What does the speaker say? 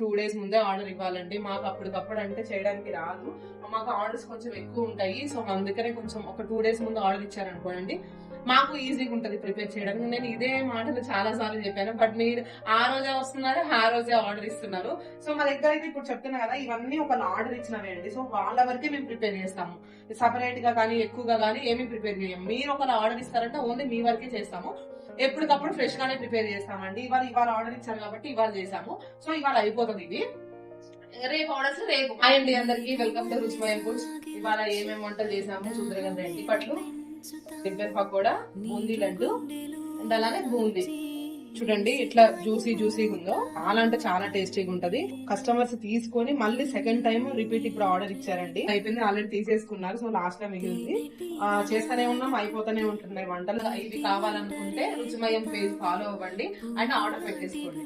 2 days ముందే order ఇవ్వాలండి. మాకు అప్పటికప్పుడు అంటే చేయడానికి రాదు, మాకు ఆర్డర్స్ కొంచెం ఎక్కువ ఉంటాయి. సో అందుకనే కొంచెం ఒక 2 days ముందు ఆర్డర్ ఇచ్చారనుకోండి మాకు ఈజీగా ఉంటది ప్రిపేర్ చేయడానికి. నేను ఇదే మాటలు చాలా సార్లు చెప్పాను, బట్ మీరు ఆ రోజే వస్తున్నారు, ఆ రోజే ఆర్డర్ ఇస్తున్నారు. సో మా దగ్గర అయితే ఇప్పుడు చెప్తున్నా కదా, ఇవన్నీ ఒక ఆర్డర్ ఇచ్చినవే అండి. సో వాళ్ళ వరకే మేము ప్రిపేర్ చేస్తాము, సపరేట్ గా కానీ ఎక్కువగా కానీ ఏమి ప్రిపేర్ చేయం. మీరు ఒక ఆర్డర్ ఇస్తారంటే ఓన్లీ మీ వరకే చేస్తాము. ఎప్పటికప్పుడు ఫ్రెష్ గానే ప్రిపేర్ చేస్తామండి. ఇవాళ ఆర్డర్ ఇచ్చారు కాబట్టి ఇవాళ చేసాము. సో ఇవాళ అయిపోతుంది ఇది. రేపు ఆర్డర్స్ రేపు. హాయ్ అండి అందరికి, వెల్కమ్ టు రుచిమయం ఫుడ్స్. ఇవాళ ఏమేమి వంటలు చేసాము చూద్దరు కదా. ఎండి పట్లు, దిబ్బెర పకోడా, బూందీ లడ్డు అండ్ అలానే బూందీ. చూడండి ఇట్లా జ్యూసీగా ఉందో, చాలా అంటే చాలా టేస్టీగా ఉంటది. కస్టమర్స్ తీసుకొని మళ్ళీ సెకండ్ టైం రిపీట్ ఇప్పుడు ఆర్డర్ ఇచ్చారండి. అయిపోయింది, ఆల్రెడీ తీసేసుకున్నారు. సో లాస్ట్ లో మిగిలింది. చేస్తూనే ఉన్నాం, అయిపోతూనే ఉంటున్నాయి వంటలు. ఇవి కావాలనుకుంటే రుచిమయం పేజ్ ఫాలో అవ్వండి అండ్ ఆర్డర్ పెట్టేసుకోండి.